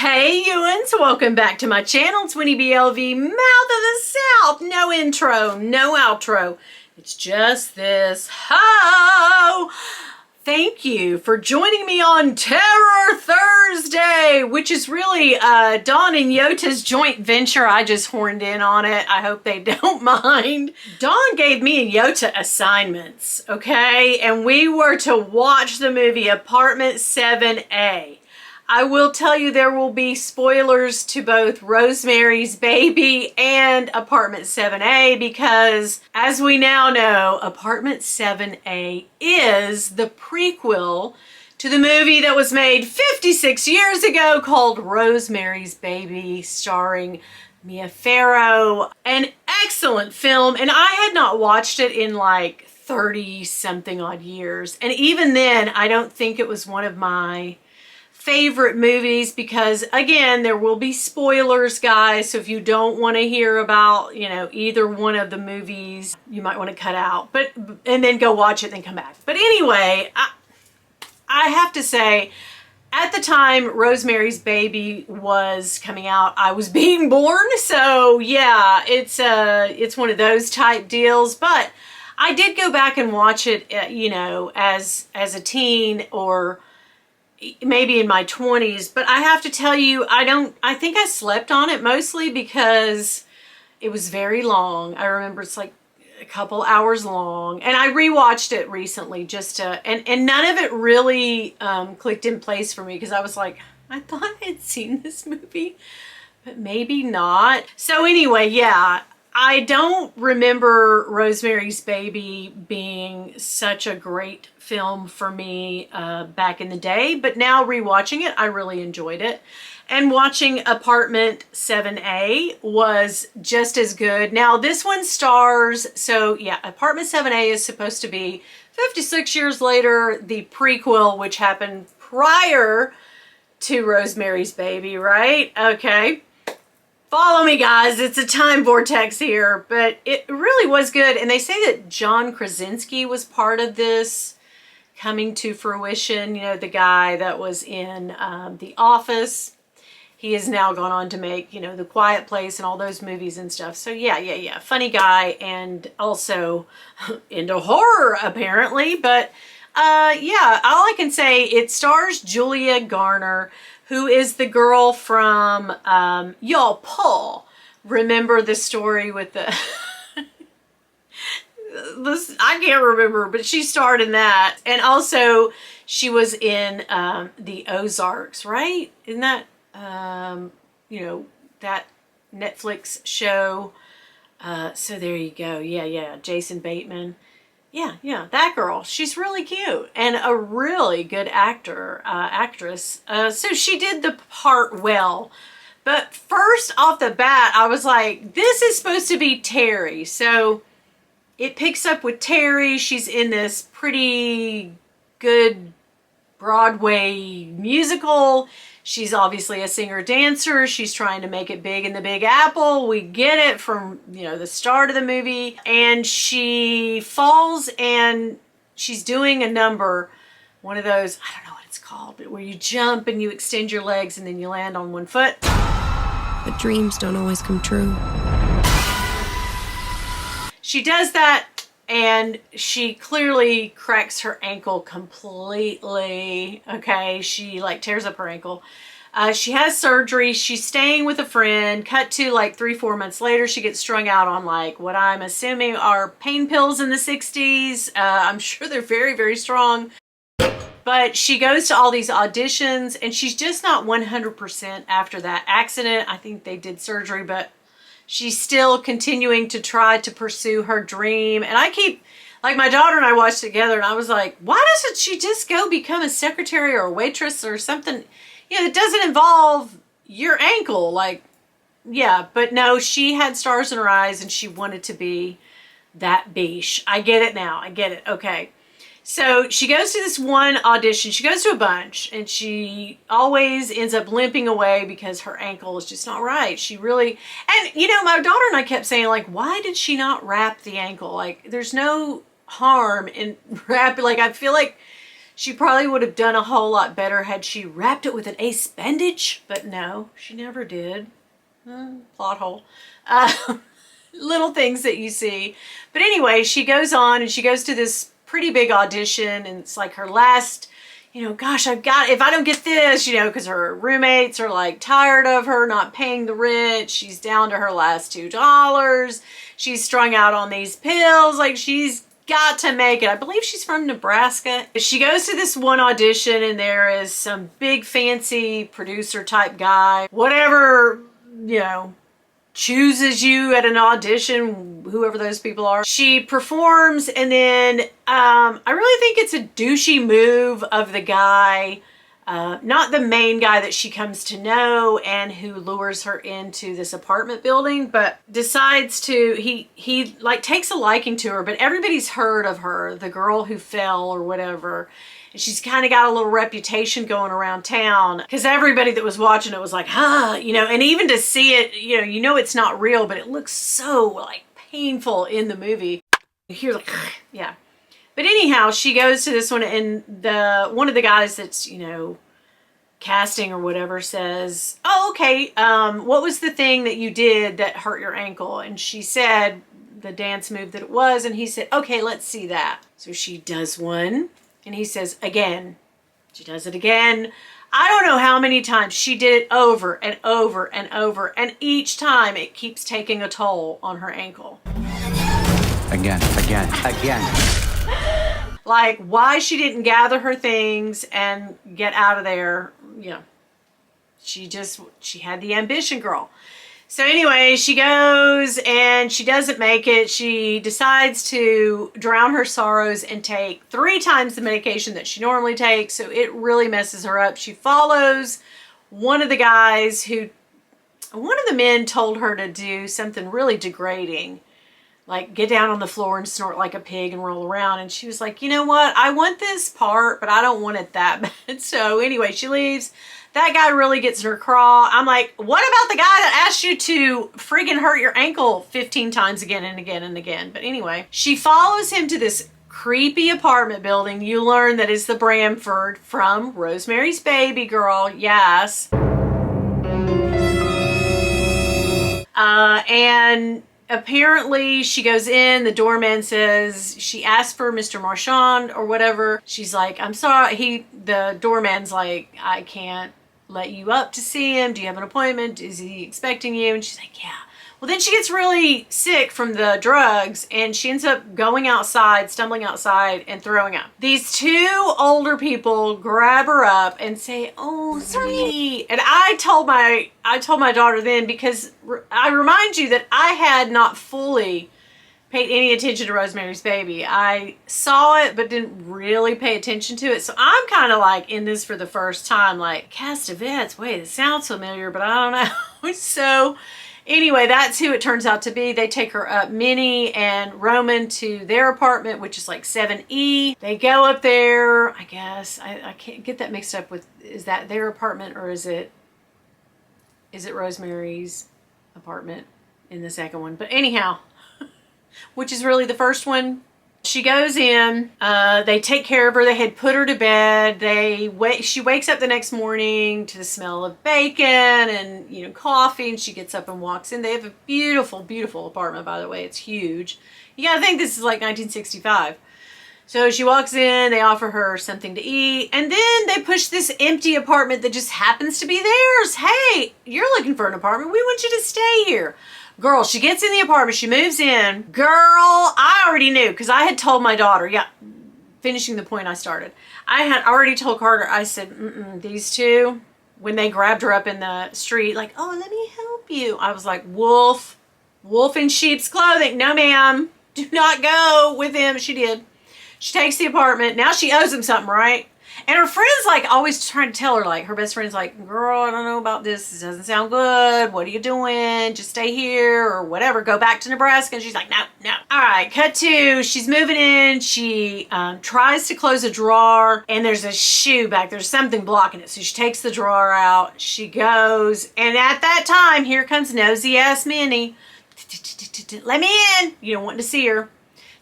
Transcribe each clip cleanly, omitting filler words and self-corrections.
Hey Ewans, welcome back to my channel. It's WinnieBeeLV, Mouth of the South. No intro, no outro. It's just this. Ho! Thank you for joining me on Terror Thursday, which is really Dawn and Yota's joint venture. I just horned in on it. I hope they don't mind. Dawn gave me and Yota assignments, okay? And we were to watch the movie Apartment 7A. I will tell you there will be spoilers to both Rosemary's Baby and Apartment 7A because, as we now know, Apartment 7A is the prequel to the movie that was made 56 years ago called Rosemary's Baby, starring Mia Farrow. An excellent film, and I had not watched it in like 30-something odd years. And even then, I don't think it was one of my favorite movies because, again, there will be spoilers, guys, so if you don't want to hear about, you know, either one of the movies, you might want to cut out, and then go watch it, then come back. But anyway, I have to say, at the time Rosemary's Baby was coming out, I was being born, so yeah, it's one of those type deals. But I did go back and watch it, you know, as a teen or maybe in my 20s, but I have to tell you, I think I slept on it mostly because it was very long. I remember it's like a couple hours long, and I rewatched it recently just to, and none of it really clicked in place for me because I was like, I thought I had seen this movie, but maybe not. So anyway, yeah, I don't remember Rosemary's Baby being such a great film for me back in the day, but now rewatching it, I really enjoyed it. And watching Apartment 7A was just as good. Now this one stars, so yeah, Apartment 7A is supposed to be 56 years later, the prequel, which happened prior to Rosemary's Baby, right? Okay. Follow me, guys. It's a time vortex here, but it really was good. And they say that John Krasinski was part of this coming to fruition. You know, the guy that was in The Office. He has now gone on to make, you know, The Quiet Place and all those movies and stuff. So yeah. Funny guy and also into horror, apparently. But yeah, all I can say, it stars Julia Garner, who is the girl from Y'all Paul. Remember the story with the I can't remember, but she starred in that. And also she was in the Ozarks, right? Isn't that you know, that Netflix show? So there you go. Yeah, Jason Bateman. Yeah, that girl. She's really cute and a really good actress. So she did the part well. But first off the bat, I was like, this is supposed to be Terry. So it picks up with Terry. She's in this pretty good Broadway musical. She's obviously a singer-dancer. She's trying to make it big in the Big Apple. We get it from, you know, the start of the movie. And she falls and she's doing a number, one of those, I don't know what it's called, but where you jump and you extend your legs and then you land on one foot. But dreams don't always come true. She does that and she clearly cracks her ankle completely. Okay, she like tears up her ankle. She has surgery. She's staying with a friend. Cut to like 3-4 months later, she gets strung out on like what I'm assuming are pain pills in the 60s. I'm sure they're very, very strong. But she goes to all these auditions and she's just not 100% after that accident. I think they did surgery, but she's still continuing to try to pursue her dream. And I keep, like, my daughter and I watched together and I was like, why doesn't she just go become a secretary or a waitress or something, you know, that doesn't involve your ankle? Like, yeah, but no, she had stars in her eyes and she wanted to be that biche. I get it now. I get it. Okay. So she goes to this one audition. She goes to a bunch and she always ends up limping away because her ankle is just not right. She really, and you know, my daughter and I kept saying, like, why did she not wrap the ankle? Like, there's no harm in wrap. Like, I feel like She probably would have done a whole lot better had she wrapped it with an ace bandage, but no, she never did. Plot hole. Little things that you see. But anyway, she goes on and she goes to this pretty big audition, and it's like her last, you know, gosh, if I don't get this, you know, because her roommates are like tired of her not paying the rent. She's down to her last $2. She's strung out on these pills. Like, she's got to make it. I believe she's from Nebraska. She goes to this one audition, and there is some big fancy producer type guy, whatever, you know, chooses you at an audition, whoever those people are. She performs, and then I really think it's a douchey move of the guy, not the main guy that she comes to know and who lures her into this apartment building, but decides to, he like takes a liking to her, but everybody's heard of her, the girl who fell or whatever. And she's kind of got a little reputation going around town because everybody that was watching it was like, you know, and even to see it, you know it's not real, but it looks so like painful in the movie. You hear like, yeah. But anyhow, she goes to this one, and one of the guys that's, you know, casting or whatever says, oh, okay, what was the thing that you did that hurt your ankle? And she said the dance move that it was, and he said, okay, let's see that. So she does one. And he says, again. She does it again. I don't know how many times. She did it over and over and over. And each time it keeps taking a toll on her ankle. Again. Like, why she didn't gather her things and get out of there. You know, she had the ambition, girl. So anyway, she goes and she doesn't make it. She decides to drown her sorrows and take 3 times the medication that she normally takes. So it really messes her up. She follows one of the guys one of the men told her to do something really degrading, like get down on the floor and snort like a pig and roll around. And she was like, you know what? I want this part, but I don't want it that bad. So anyway, she leaves. That guy really gets in her craw. I'm like, what about the guy that asked you to friggin' hurt your ankle 15 times again and again and again? But anyway, she follows him to this creepy apartment building. You learn that it's the Bramford from Rosemary's Baby, girl. Yes. And apparently she goes in, the doorman says, she asked for Mr. Marchand or whatever. She's like, I'm sorry. The doorman's like, I can't let you up to see him. Do you have an appointment? Is he expecting you? And she's like, yeah. Well, then she gets really sick from the drugs, and she ends up going outside, stumbling outside, and throwing up. These 2 older people grab her up and say, oh, sweetie. And I told my daughter then, because I remind you that I had not fully paid any attention to Rosemary's Baby. I saw it, but didn't really pay attention to it. So I'm kind of like in this for the first time, like, Castavets, wait, it sounds familiar, but I don't know. So anyway, that's who it turns out to be. They take her up, Minnie and Roman, to their apartment, which is like 7E. They go up there, I guess. I can't get that mixed up with, is that their apartment or is it Rosemary's apartment in the second one? But anyhow, which is really the first one. She goes in, they take care of her, they had put her to bed, she wakes up the next morning to the smell of bacon and, you know, coffee, and she gets up and walks in. They have a beautiful, beautiful apartment, by the way. It's huge. You gotta think this is like 1965. So she walks in, they offer her something to eat, and then they push this empty apartment that just happens to be theirs. Hey, you're looking for an apartment. We want you to stay here. Girl, she gets in the apartment, she moves in. Girl, I already knew, because I had told my daughter, yeah, finishing the point I started. I had already told Carter, I said, these 2, when they grabbed her up in the street, like, oh, let me help you. I was like, wolf in sheep's clothing. No, ma'am, do not go with him. She did. She takes the apartment. Now she owes him something, right? And her friend's like always trying to tell her, like, her best friend's like, girl, I don't know about this. This doesn't sound good. What are you doing? Just stay here or whatever. Go back to Nebraska. And she's like, no. All right, cut to, she's moving in. She tries to close a drawer, and there's a shoe back. There's something blocking it. So she takes the drawer out. She goes, and at that time, here comes nosy ass Minnie. Let me in. You don't want to see her.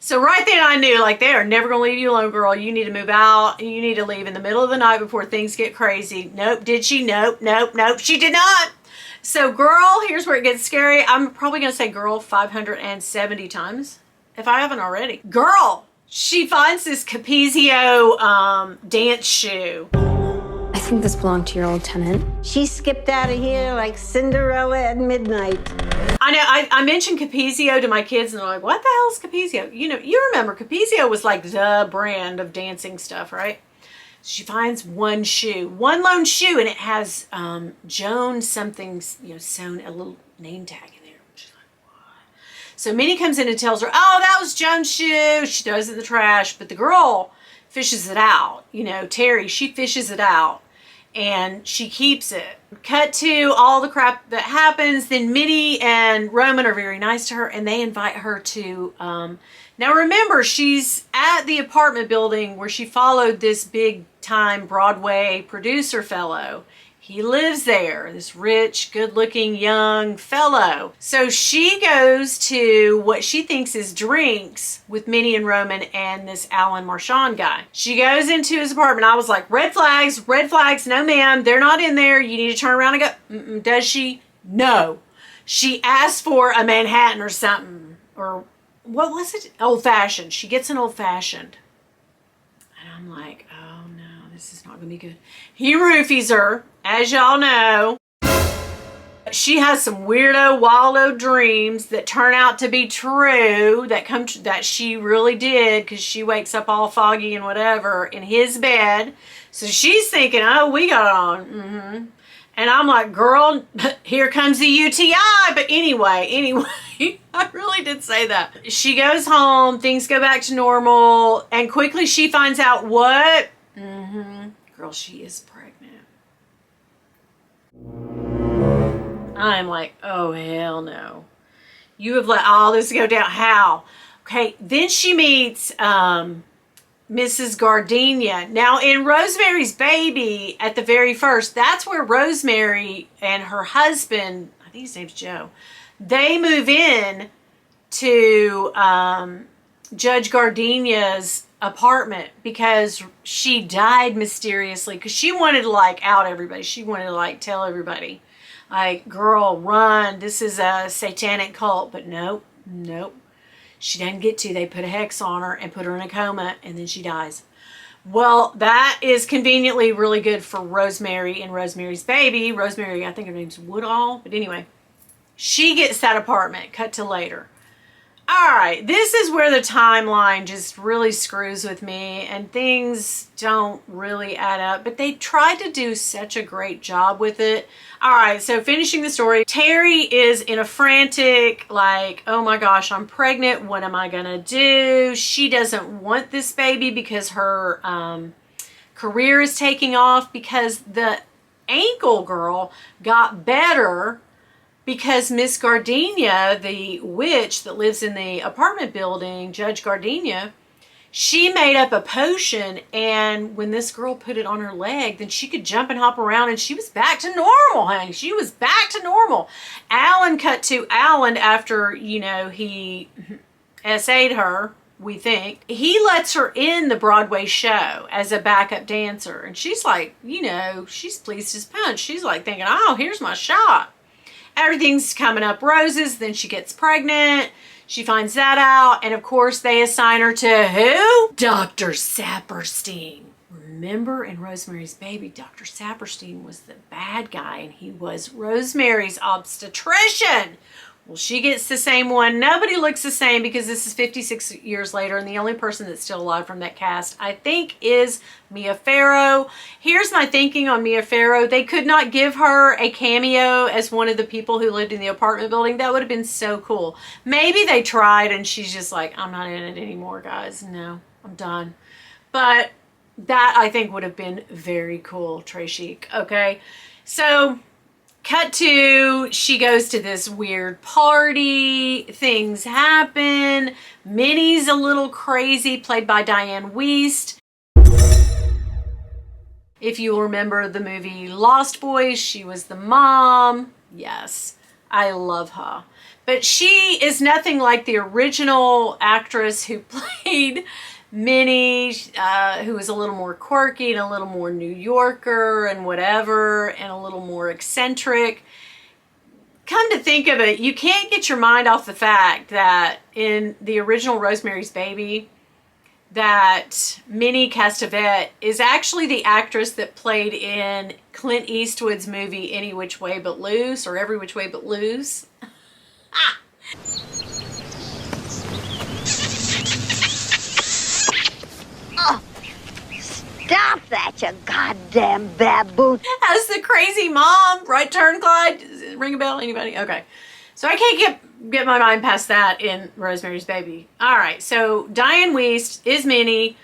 So right then I knew, like, they are never going to leave you alone, girl. You need to move out. You need to leave in the middle of the night before things get crazy. Nope. Did she? Nope. Nope. Nope. She did not. So, girl, here's where it gets scary. I'm probably going to say girl 570 times, if I haven't already. Girl, she finds this Capezio dance shoe. I think this belonged to your old tenant. She skipped out of here like Cinderella at midnight. I know, I mentioned Capezio to my kids, and they're like, what the hell is Capezio? You know, you remember Capezio was like the brand of dancing stuff, right? She finds one shoe, one lone shoe, and it has Joan something, you know, sewn a little name tag in there. She's like, what? So Minnie comes in and tells her, oh, that was Joan's shoe. She throws it in the trash, but the girl fishes it out. You know, Terry, she fishes it out, and she keeps it. Cut to all the crap that happens. Then Minnie and Roman are very nice to her, and they invite her to, now remember, she's at the apartment building where she followed this big time Broadway producer fellow. He lives there, this rich, good looking young fellow. So she goes to what she thinks is drinks with Minnie and Roman and this Alan Marchand guy. She goes into his apartment. I was like, red flags, no ma'am, they're not in there. You need to turn around and go. Mm-mm. Does she? No. She asked for a Manhattan or something, or what was it? Old fashioned. She gets an old fashioned. And I'm like, oh no, this is not going to be good. He roofies her, as y'all know. She has some weirdo, wallow dreams that turn out to be true, that she really did, because she wakes up all foggy and whatever in his bed. So she's thinking, oh, we got it on. Mm-hmm. And I'm like, girl, here comes the UTI. But anyway, I really did say that. She goes home, things go back to normal, and quickly she finds out what? Mm-hmm. Girl, she is pregnant. I'm like, oh, hell no. You have let all this go down. How? Okay, then she meets Mrs. Gardenia. Now, in Rosemary's Baby, at the very first, that's where Rosemary and her husband, I think his name's Joe, they move in to Judge Gardenia's apartment because she died mysteriously, because she wanted to, like, out everybody. She wanted to, like, tell everybody, like, girl, run. This is a satanic cult. But nope. She doesn't get to. They put a hex on her and put her in a coma, and then she dies. Well, that is conveniently really good for Rosemary and Rosemary's Baby. Rosemary, I think her name's Woodall. But anyway, she gets that apartment. Cut to later. All right, this is where the timeline just really screws with me, and things don't really add up, but they tried to do such a great job with it. All right, so finishing the story, Terry is in a frantic, like, oh my gosh, I'm pregnant. What am I gonna do? She doesn't want this baby because her career is taking off, because the ankle girl got better because Miss Gardenia, the witch that lives in the apartment building, Judge Gardenia, she made up a potion, and when this girl put it on her leg, then she could jump and hop around, and she was back to normal, honey. She was back to normal. Alan, cut to Alan after, you know, he SA'd her, we think. He lets her in the Broadway show as a backup dancer, and she's like, you know, she's pleased as punch. She's like thinking, oh, here's my shot. Everything's coming up roses. Then she gets pregnant. She finds that out. And of course, they assign her to who? Dr. Saperstein. Remember in Rosemary's Baby, Dr. Saperstein was the bad guy, and he was Rosemary's obstetrician. Well, she gets the same one. Nobody looks the same because this is 56 years later, and the only person that's still alive from that cast, I think, is Mia Farrow. Here's my thinking on Mia Farrow. They could not give her a cameo as one of the people who lived in the apartment building. That would have been so cool. Maybe they tried, and she's just like, I'm not in it anymore, guys. No, I'm done. But that, I think, would have been very cool. Très chic. Okay, so cut to, she goes to this weird party. Things happen. Minnie's a little crazy, played by Diane Wiest. If you remember the movie Lost Boys, she was the mom. Yes. I love her. But she is nothing like the original actress who played Minnie, who was a little more quirky and a little more New Yorker and whatever, and a little more eccentric. Come to think of it, you can't get your mind off the fact that in the original Rosemary's Baby, that Minnie Castevet is actually the actress that played in Clint Eastwood's movie Any Which Way But Loose, or Every Which Way But Loose. Ah. Oh, stop that, you goddamn baboon. As the crazy mom. Right turn, Clyde? Does it ring a bell? Anybody? Okay. So I can't get my mind past that in Rosemary's Baby. All right, so Diane Wiest is Minnie.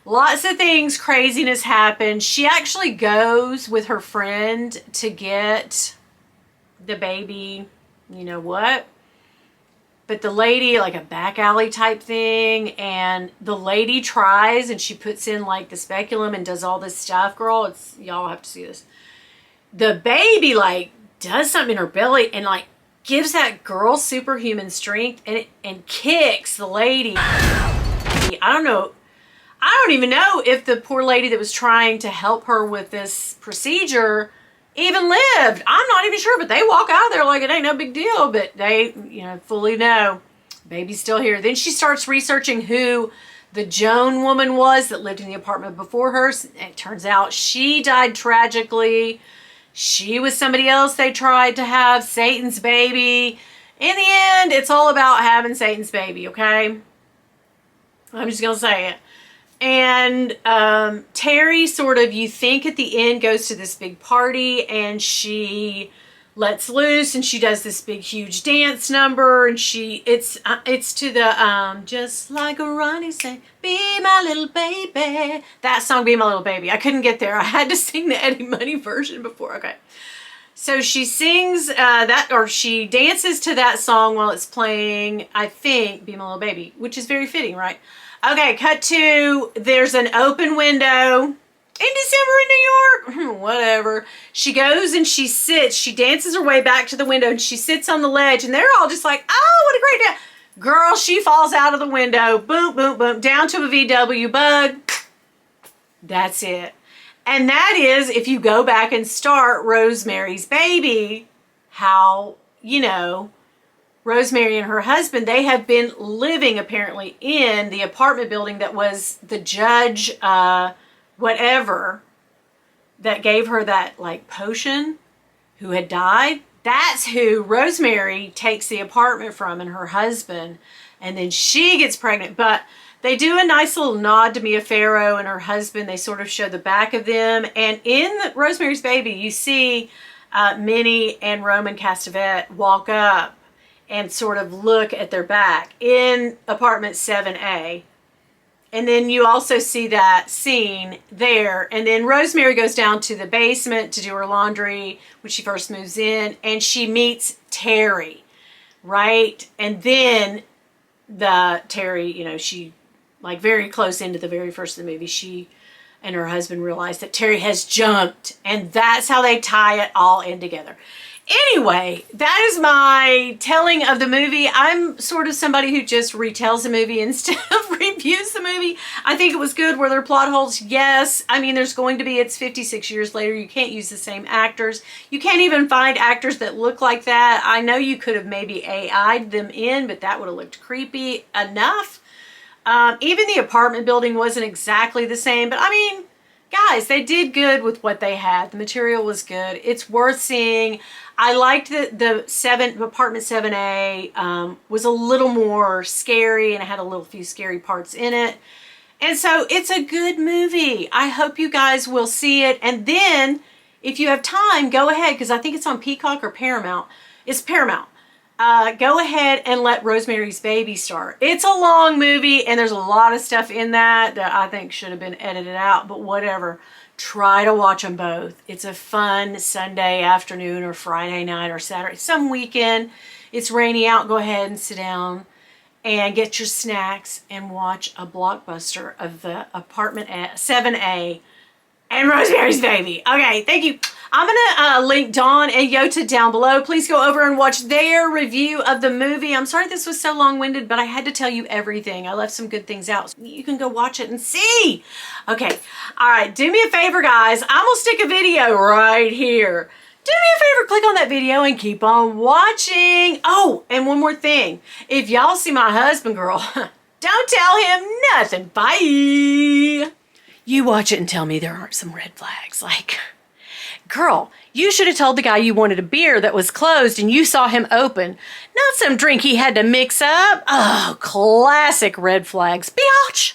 Lots of things, craziness happens. She actually goes with her friend to get the baby, you know what? But the lady, like a back alley type thing, and the lady tries and she puts in like the speculum and does all this stuff. Girl, it's, y'all have to see this. The baby like does something in her belly and like gives that girl superhuman strength and kicks the lady. I don't even know if the poor lady that was trying to help her with this procedure even lived. I'm not even sure, but they walk out of there like it ain't no big deal, but they, you know, fully know baby's still here. Then she starts researching who the Joan woman was that lived in the apartment before her. It turns out she died tragically. She was somebody else they tried to have, Satan's baby. In the end, it's all about having Satan's baby, okay? I'm just going to say it. And Terry sort of, you think at the end, goes to this big party and she lets loose and she does this big huge dance number, and it's to the just like a Ronnie sang, be my little baby. That song, Be My Little Baby. I couldn't get there. I had to sing the Eddie Money version before. Okay. So she sings that, or she dances to that song while it's playing, I think, Be My Little Baby, which is very fitting, right? Okay, cut to, there's an open window in December in New York. Whatever. She goes and she sits. She dances her way back to the window and she sits on the ledge, and they're all just like, oh, what a great day. Girl, she falls out of the window. Boom, boom, boom. Down to a VW bug. That's it. And that is, if you go back and start Rosemary's Baby, how, you know, Rosemary and her husband, they have been living apparently in the apartment building that was the judge, whatever, that gave her that like potion, who had died. That's who Rosemary takes the apartment from, and her husband. And then she gets pregnant. But they do a nice little nod to Mia Farrow and her husband. They sort of show the back of them. And in Rosemary's Baby, you see Minnie and Roman Castevet walk up and sort of look at their back in apartment 7A. And then you also see that scene there. And then Rosemary goes down to the basement to do her laundry when she first moves in, and she meets Terry, right? And then Terry, you know, she, like very close into the very first of the movie, she and her husband realize that Terry has jumped, and that's how they tie it all in together. Anyway, that is my telling of the movie. I'm sort of somebody who just retells the movie instead of reviews the movie. I think it was good. Were there plot holes? Yes. I mean, there's going to be, it's 56 years later. You can't use the same actors. You can't even find actors that look like that. I know you could have maybe AI'd them in, but that would have looked creepy enough. Even the apartment building wasn't exactly the same, but I mean, guys, they did good with what they had. The material was good. It's worth seeing. I liked that the apartment 7A was a little more scary, and it had a few scary parts in it. And so it's a good movie. I hope you guys will see it. And then if you have time, go ahead, because I think it's on Peacock or Paramount. It's Paramount. Go ahead and let Rosemary's Baby start. It's a long movie, and there's a lot of stuff in that I think should have been edited out, but whatever. Try to watch them both. It's a fun Sunday afternoon or Friday night or Saturday, some weekend. It's rainy out. Go ahead and sit down and get your snacks and watch a blockbuster of the apartment 7A and Rosemary's Baby. Okay, thank you. I'm going to link Dawn and Yota down below. Please go over and watch their review of the movie. I'm sorry this was so long-winded, but I had to tell you everything. I left some good things out. So you can go watch it and see. Okay. All right. Do me a favor, guys. I'm going to stick a video right here. Do me a favor, click on that video and keep on watching. Oh, and one more thing. If y'all see my husband, girl, don't tell him nothing. Bye. You watch it and tell me there aren't some red flags. Like, girl, you should have told the guy you wanted a beer that was closed and you saw him open. Not some drink he had to mix up. Oh, classic red flags. Biatch.